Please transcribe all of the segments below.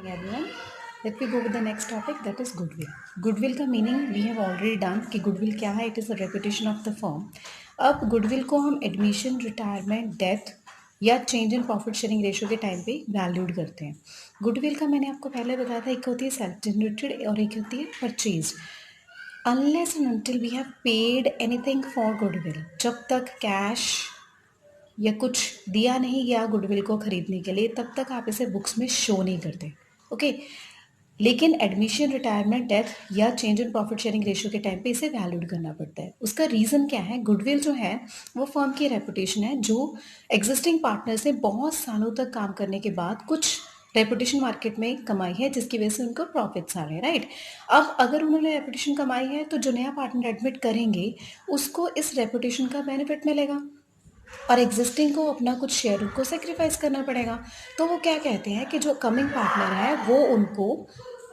morning, everyone. Let me go with the next topic, that is goodwill. Goodwill का meaning we have already done कि goodwill क्या है. It is the reputation of the firm. अब goodwill को हम admission, retirement, death या change in profit sharing ratio के time पे वैल्यूड करते हैं. goodwill का मैंने आपको पहले बताया था, एक होती है सेल्फ जनरेटेड और एक होती है purchase. Unless and until we have paid anything for goodwill, जब तक कैश या कुछ दिया नहीं गया गुडविल को खरीदने के लिए, तब तक आप इसे बुक्स में शो नहीं करते. ओके. लेकिन एडमिशन, रिटायरमेंट, डेथ या change in profit sharing ratio के टाइम पे इसे वैल्यूड करना पड़ता है. उसका रीज़न क्या है? गुडविल जो है वो फर्म की रेपुटेशन है, जो एग्जिस्टिंग पार्टनर से बहुत सालों तक काम करने के बाद कुछ रेपुटेशन मार्केट में कमाई है, जिसकी वजह से उनको प्रॉफिट्स आ रहे हैं. राइट. अब अगर उन्होंने रेपुटेशन कमाई है तो जो नया पार्टनर एडमिट करेंगे उसको इस रेपुटेशन का बेनिफिट मिलेगा और एग्जिस्टिंग को अपना कुछ शेयर उनको सेक्रीफाइस करना पड़ेगा. तो वो क्या कहते हैं कि जो कमिंग पार्टनर है वो उनको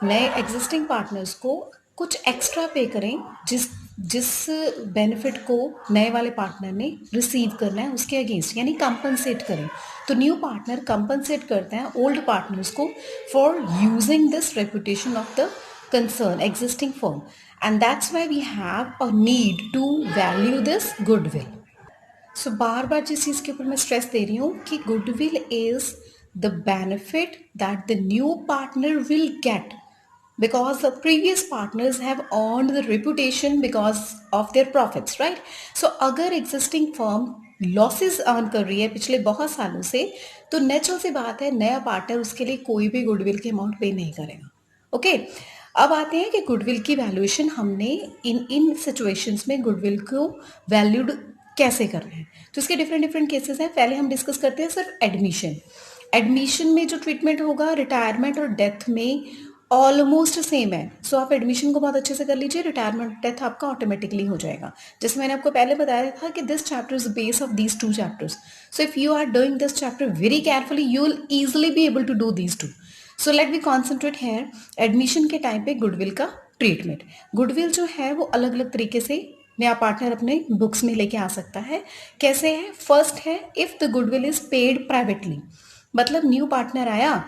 नए एग्जिस्टिंग पार्टनर्स को कुछ एक्स्ट्रा पे करें, जिस जिस बेनिफिट को नए वाले पार्टनर ने रिसीव करना है उसके अगेंस्ट, यानी कंपनसेट करें. तो न्यू पार्टनर कंपनसेट करते हैं ओल्ड पार्टनर्स को for using this reputation of the concern existing firm, and that's why we have a need to value this goodwill. सो बार बार जिस चीज़ के ऊपर मैं स्ट्रेस दे रही हूँ कि goodwill is the benefit that the new partner will get because the previous partners have earned the reputation because of their profits, right? So अगर existing firm losses earn कर रही है पिछले बहुत सालों से, तो नेचुरल सी बात है नया पार्टनर उसके लिए कोई भी गुडविल के अमाउंट पे नहीं करेगा. ओके. अब आते हैं कि गुडविल की वैल्यूएशन हमने इन सिचुएशंस में गुडविल को वैल्यूड कैसे कर रहे हैं. तो इसके डिफरेंट केसेस हैं. पहले हम डिस्कस करते हैं सिर्फ एडमिशन में जो ट्रीटमेंट होगा रिटायरमेंट और डेथ में ऑलमोस्ट सेम है. सो आप एडमिशन को बहुत अच्छे से कर लीजिए, रिटायरमेंट डेथ आपका ऑटोमेटिकली हो जाएगा. जैसे मैंने आपको पहले बताया था कि this chapter is base of these two chapters. So if you are doing this chapter very carefully you will easily be able to do these two. So let we concentrate here. Admission के time पे goodwill का treatment. Goodwill जो है वो अलग अलग तरीके से नया पार्टनर अपने बुक्स में लेके आ सकता है. कैसे है? फर्स्ट है if the goodwill is paid privately. मतलब न्यू पार्टनर आया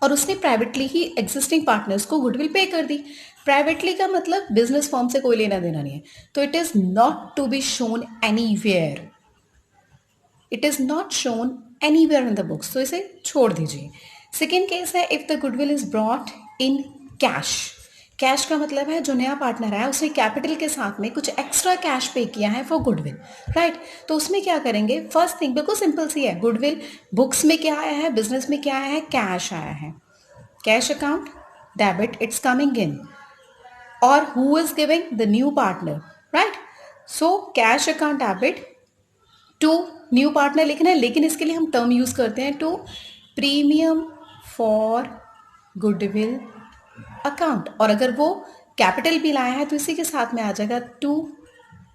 और उसने प्राइवेटली ही एग्जिस्टिंग पार्टनर्स को गुडविल पे कर दी. प्राइवेटली का मतलब बिजनेस फॉर्म से कोई लेना देना नहीं है. तो it is not to be shown anywhere. It is not shown anywhere in the books. तो इसे छोड़ दीजिए. सेकेंड केस है if the goodwill is brought in cash. Cash का मतलब है जो नया पार्टनर है उसने कैपिटल के साथ में कुछ एक्स्ट्रा कैश पे किया है फॉर गुडविल. राइट. तो उसमें क्या करेंगे? फर्स्ट थिंग बिल्कुल सिंपल सी है. गुडविल बुक्स में क्या आया है, बिजनेस में क्या आया है? कैश आया है. Cash account debit, it's coming in. और who is giving? The new partner. Right. So cash account debit to new partner लिखना है, लेकिन इसके लिए हम टर्म यूज करते हैं to premium for goodwill account. और अगर वो कैपिटल भी लाया है तो इसी के साथ में आ जाएगा टू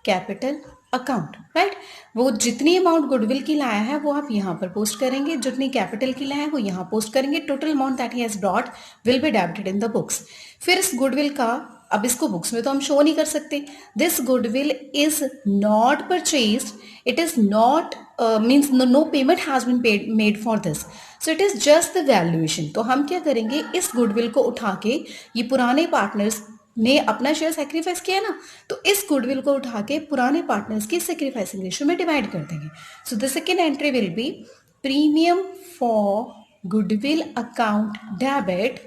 कैपिटल अकाउंट. राइट. वो जितनी अमाउंट गुडविल की लाया है वो आप यहाँ पर पोस्ट करेंगे, जितनी कैपिटल की लाया है वो यहाँ पोस्ट करेंगे. Total amount that he has brought will be debited in the books. फिर इस गुडविल का, अब इसको बुक्स में तो हम शो नहीं कर सकते. This goodwill is not purchased. It is not means no payment has been made for this. So it is just the valuation. तो हम क्या करेंगे? इस गुडविल को उठा के, ये पुराने पार्टनर्स ने अपना शेयर सेक्रीफाइस किया ना, तो इस गुडविल को उठा के पुराने पार्टनर्स की सेक्रीफाइसिंग रेशियो में डिवाइड कर देंगे. So the second entry will be premium for goodwill account debit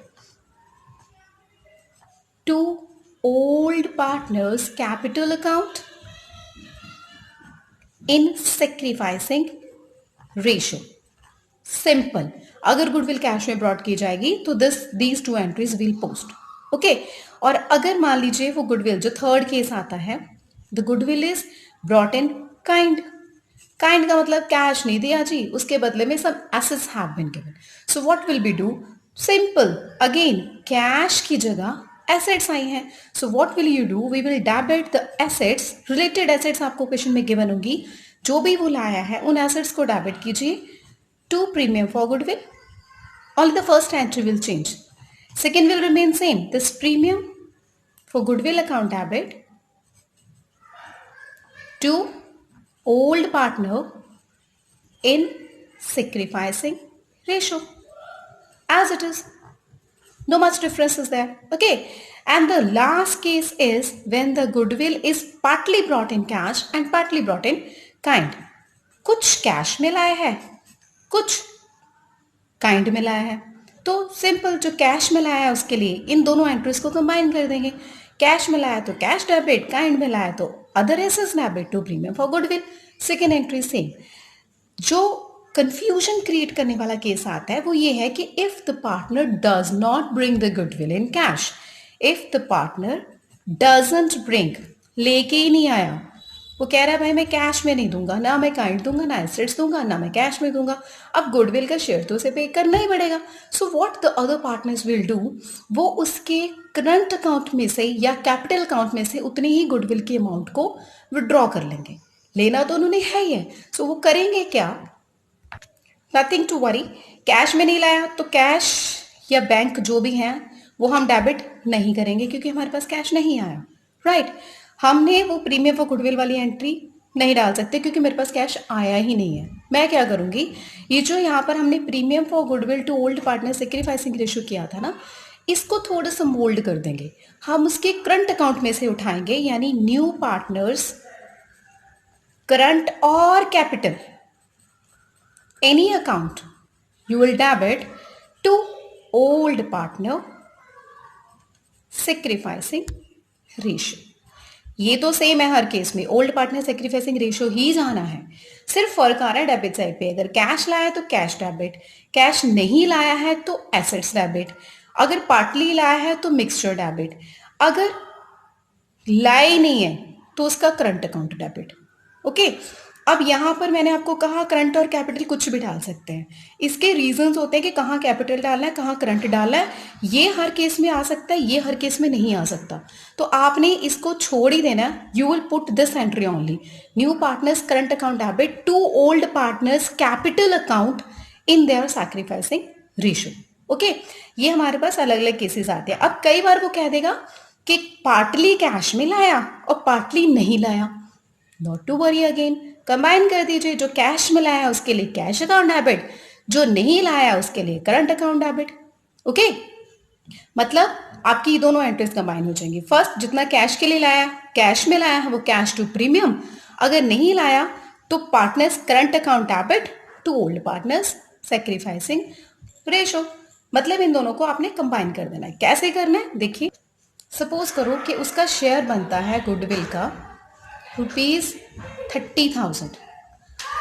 to old partners capital account in sacrificing ratio. Simple. अगर गुडविल कैश में ब्रॉट की जाएगी तो these two entries will post. Okay. और अगर मान लीजिए वो गुडविल, जो थर्ड केस आता है, the goodwill is brought in kind. Kind का मतलब कैश नहीं दिया जी, उसके बदले में सब assets have been given. So what will be do? Simple. Again cash की जगह एसेट्स आई हैं. So what will you do? We will debit the assets. Related assets आपको क्वेश्चन में गिवन होगी. जो भी वो लाया है उन एसेट्स को डेबिट कीजिए to premium for goodwill. Only the first entry will change. Second will remain same. This premium for goodwill account debit to old partner in sacrificing ratio as it is. No much difference is there. Okay. And the last case is when the goodwill is partly brought in cash and partly brought in kind. कुछ cash में लाया है, कुछ kind में लाया है. तो simple जो कैश में लाया है उसके लिए इन दोनों एंट्रीज को कंबाइन कर देंगे. कैश में लाया तो कैश डेबिट, काइंड में लाया तो other assets debit to premium for goodwill. Second entry same. जो कंफ्यूजन क्रिएट करने वाला केस आता है वो ये है कि if the partner does not bring the goodwill in cash, if the partner doesn't bring, लेके ही नहीं आया, वो कह रहा है भाई मैं कैश में नहीं दूंगा, ना मैं काइंड दूंगा, ना एसेट्स दूंगा, ना मैं कैश में दूंगा. अब गुडविल का शेयर तो उसे पे करना ही पड़ेगा. So what the other partners will do, वो उसके करंट अकाउंट में से या कैपिटल अकाउंट में से उतनी ही गुडविल की अमाउंट को विड्रॉ कर लेंगे. लेना तो उन्होंने है ही है. सो वो करेंगे क्या, नथिंग टू वरी. कैश में नहीं लाया तो कैश या बैंक जो भी है वो हम डेबिट नहीं करेंगे क्योंकि हमारे पास कैश नहीं आया. राइट. हमने वो प्रीमियम फॉर गुडविल वाली एंट्री नहीं डाल सकते क्योंकि मेरे पास कैश आया ही नहीं है. मैं क्या करूंगी, ये जो यहाँ पर हमने premium for goodwill to old partner sacrificing ratio किया था ना, इसको थोड़ा सा मोल्ड कर देंगे. हम उसके करंट अकाउंट में से उठाएंगे, यानी न्यू पार्टनर्स करंट और capital, any account you will debit to old partner sacrificing ratio. ये तो सेम है हर केस में, ओल्ड पार्टनर सेक्रीफाइसिंग रेशियो ही जाना है. सिर्फ फर्क आ रहा है डेबिट साइड पे. अगर कैश लाया है तो कैश डेबिट, कैश नहीं लाया है तो एसेट्स डेबिट, अगर पार्टली लाया है तो मिक्सचर डेबिट, अगर लाया ही नहीं है तो उसका करंट अकाउंट डेबिट. ओके. अब यहाँ पर मैंने आपको कहा करंट और कैपिटल कुछ भी डाल सकते हैं. इसके रीजंस होते हैं कि कहाँ कैपिटल डालना है, कहाँ करंट डालना है. ये हर केस में आ सकता है, ये हर केस में नहीं आ सकता. तो आपने इसको छोड़ ही देना है. You will put this entry only, new partners current account debit to old partners capital account in their sacrificing ratio. Okay. ये हमारे पास अलग अलग केसेस आते हैं. अब कई बार वो कह देगा कि पार्टली कैश में लाया और पार्टली नहीं लाया. Not to worry, again combine कर दीजिए. जो कैश में लाया उसके लिए कैश अकाउंट डेबिट, जो नहीं लाया उसके लिए करंट अकाउंट डेबिट. ओके. मतलब आपकी दोनों एंट्रीज कंबाइन हो जाएंगी. फर्स्ट जितना कैश के लिए लाया, कैश में लाया है वो कैश टू प्रीमियम, अगर नहीं लाया तो partners current account debit to old partners sacrificing ratio. मतलब इन दोनों को आपने कंबाइन कर देना है. कैसे करना है देखिए. सपोज करो कि उसका शेयर बनता है गुडविल का ₹30,000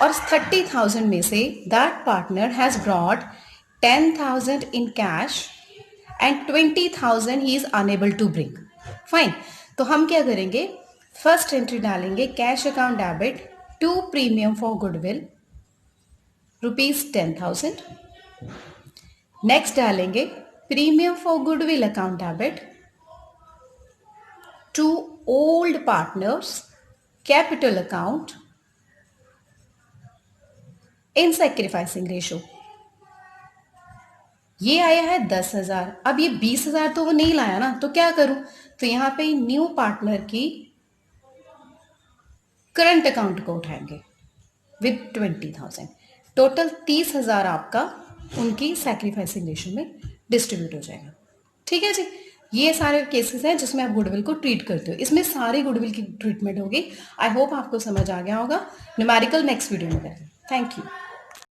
और 30,000 में से that partner has brought 10,000 in cash and 20,000 he is unable to bring. Fine. तो हम क्या करेंगे, फर्स्ट एंट्री डालेंगे cash account debit to premium for goodwill ₹10,000. Next डालेंगे premium for goodwill account debit to old partners capital account in sacrificing ratio. ये आया है 10,000. अब ये 20,000 तो वो नहीं लाया ना, तो क्या करूं, तो यहां पे न्यू पार्टनर की करंट अकाउंट को उठाएंगे विद 20,000. टोटल 30,000 आपका उनकी सैक्रिफाइसिंग रेशो में डिस्ट्रीब्यूट हो जाएगा. ठीक है जी. ये सारे केसेस हैं जिसमें आप गुडविल को ट्रीट करते हो. इसमें सारी गुडविल की ट्रीटमेंट होगी. आई होप आपको समझ आ गया होगा. न्यूमेरिकल नेक्स्ट वीडियो में करेंगे. Thank you.